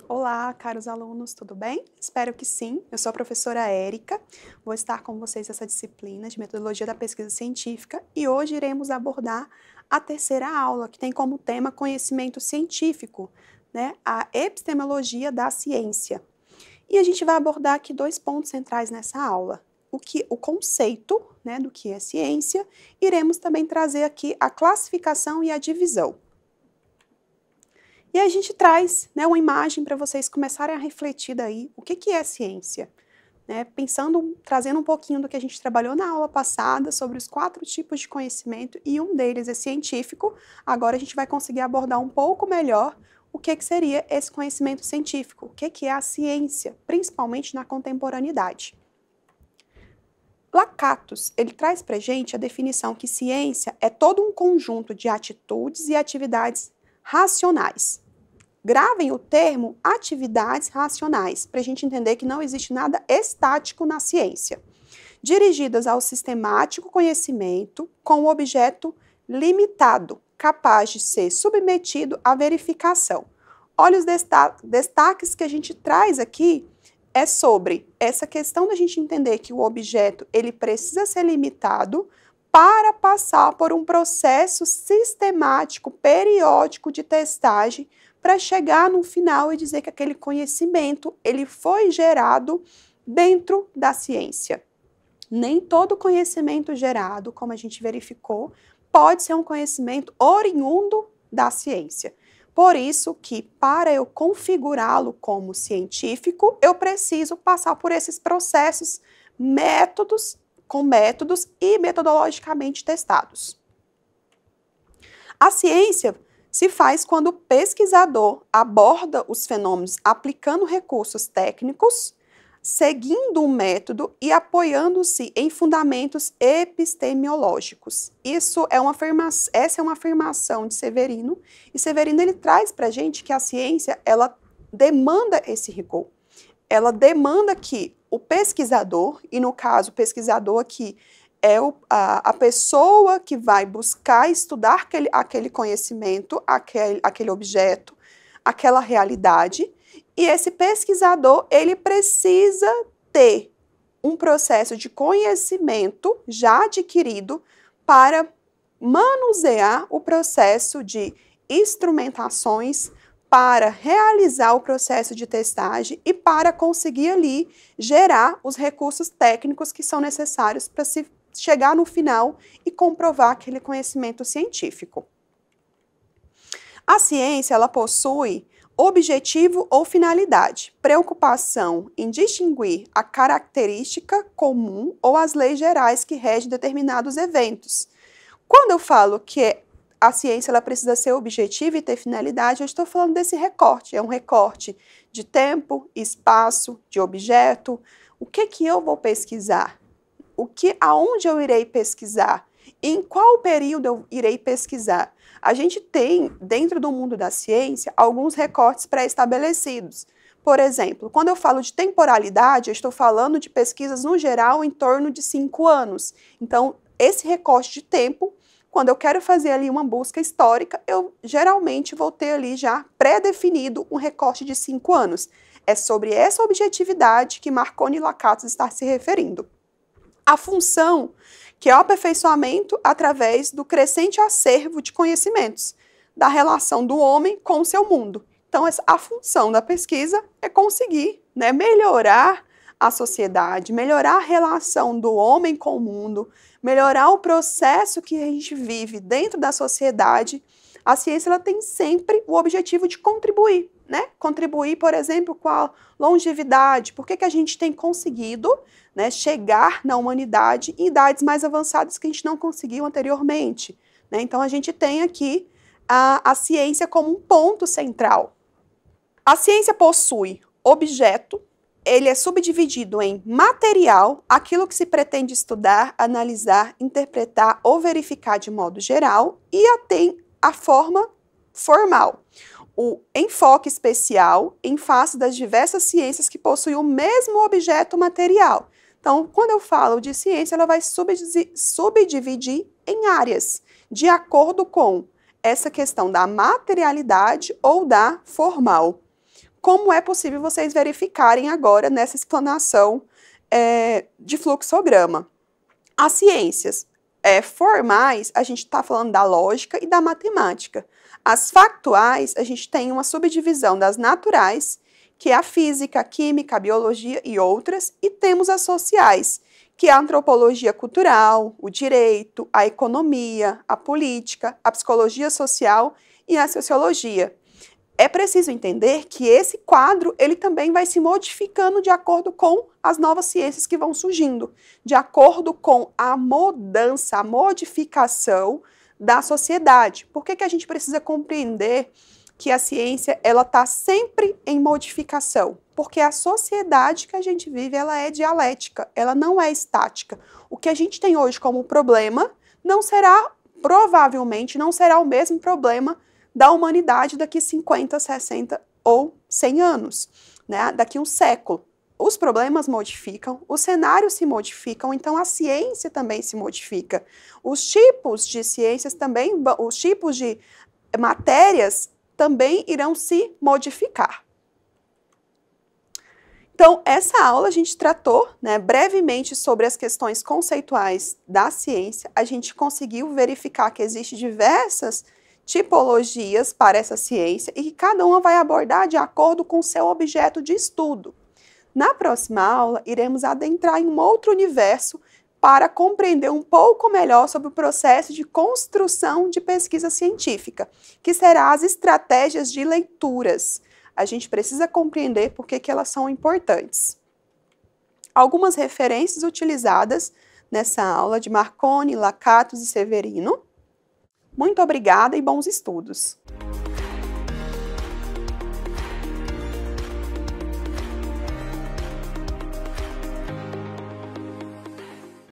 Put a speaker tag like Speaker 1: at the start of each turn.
Speaker 1: Olá, caros alunos, tudo bem? Espero que sim. Eu sou a professora Érica, vou estar com vocês nessa disciplina de Metodologia da Pesquisa Científica e hoje iremos abordar a terceira aula, que tem como tema conhecimento científico, a epistemologia da ciência. E a gente vai abordar aqui dois pontos centrais nessa aula. O conceito, do que é ciência, iremos também trazer aqui a classificação e a divisão. E a gente traz uma imagem para vocês começarem a refletir daí o que é ciência. Trazendo um pouquinho do que a gente trabalhou na aula passada sobre os 4 tipos de conhecimento e um deles é científico, agora a gente vai conseguir abordar um pouco melhor o que seria esse conhecimento científico, o que é a ciência, principalmente na contemporaneidade. Lakatos, ele traz para a gente a definição que ciência é todo um conjunto de atitudes e atividades racionais. Gravem o termo atividades racionais, para a gente entender que não existe nada estático na ciência. Dirigidas ao sistemático conhecimento com o objeto limitado, capaz de ser submetido à verificação. Olha os destaques que a gente traz aqui, é sobre essa questão da gente entender que o objeto ele precisa ser limitado para passar por um processo sistemático, periódico de testagem, para chegar no final e dizer que aquele conhecimento ele foi gerado dentro da ciência. Nem todo conhecimento gerado, como a gente verificou, pode ser um conhecimento oriundo da ciência. Por isso que, para eu configurá-lo como científico, eu preciso passar por esses processos, com métodos e metodologicamente testados. A ciência se faz quando o pesquisador aborda os fenômenos aplicando recursos técnicos, seguindo um método e apoiando-se em fundamentos epistemológicos. Essa é uma afirmação de Severino, e Severino ele traz para a gente que a ciência ela demanda esse rigor. Ela demanda que o pesquisador, e no caso o pesquisador aqui é a pessoa que vai buscar estudar aquele conhecimento, aquele objeto, aquela realidade, e esse pesquisador, ele precisa ter um processo de conhecimento já adquirido para manusear o processo de instrumentações, para realizar o processo de testagem e para conseguir ali gerar os recursos técnicos que são necessários para se chegar no final e comprovar aquele conhecimento científico. A ciência, ela possui objetivo ou finalidade, preocupação em distinguir a característica comum ou as leis gerais que regem determinados eventos. Quando eu falo que a ciência ela precisa ser objetiva e ter finalidade, eu estou falando desse recorte, é um recorte de tempo, espaço, de objeto. O que eu vou pesquisar? Aonde eu irei pesquisar? Em qual período eu irei pesquisar? A gente tem, dentro do mundo da ciência, alguns recortes pré-estabelecidos. Por exemplo, quando eu falo de temporalidade, eu estou falando de pesquisas no geral em torno de 5 anos. Então, esse recorte de tempo, quando eu quero fazer ali uma busca histórica, eu geralmente vou ter ali já pré-definido um recorte de 5 anos. É sobre essa objetividade que Marconi e Lakatos está se referindo. A função, que é o aperfeiçoamento através do crescente acervo de conhecimentos, da relação do homem com o seu mundo. Então, a função da pesquisa é conseguir melhorar a sociedade, melhorar a relação do homem com o mundo, melhorar o processo que a gente vive dentro da sociedade. A ciência ela tem sempre o objetivo de contribuir, Contribuir, por exemplo, com a longevidade. Por que a gente tem conseguido chegar na humanidade em idades mais avançadas que a gente não conseguiu anteriormente? Então, a gente tem aqui a ciência como um ponto central. A ciência possui objeto, ele é subdividido em material, aquilo que se pretende estudar, analisar, interpretar ou verificar de modo geral, e tem a forma formal. O enfoque especial em face das diversas ciências que possuem o mesmo objeto material. Então, quando eu falo de ciência, ela vai subdividir em áreas, de acordo com essa questão da materialidade ou da formal. como é possível vocês verificarem agora nessa explanação de fluxograma. As ciências formais, a gente está falando da lógica e da matemática. As factuais, a gente tem uma subdivisão das naturais, que é a física, a química, a biologia e outras, e temos as sociais, que é a antropologia cultural, o direito, a economia, a política, a psicologia social e a sociologia. É preciso entender que esse quadro ele também vai se modificando de acordo com as novas ciências que vão surgindo, de acordo com a mudança, a modificação da sociedade. Por que a gente precisa compreender que a ciência ela está sempre em modificação? Porque a sociedade que a gente vive ela é dialética, ela não é estática. O que a gente tem hoje como problema não será, provavelmente, não será o mesmo problema da humanidade daqui 50, 60 ou 100 anos, né? Daqui um século. Os problemas modificam, os cenários se modificam, então a ciência também se modifica. Os tipos de ciências também, os tipos de matérias também irão se modificar. Então, essa aula a gente tratou, né, brevemente sobre as questões conceituais da ciência. A gente conseguiu verificar que existem diversas tipologias para essa ciência e que cada uma vai abordar de acordo com o seu objeto de estudo. Na próxima aula, iremos adentrar em um outro universo para compreender um pouco melhor sobre o processo de construção de pesquisa científica, que será as estratégias de leituras. A gente precisa compreender por que elas são importantes. Algumas referências utilizadas nessa aula de Marconi, Lakatos e Severino. Muito obrigada e bons estudos!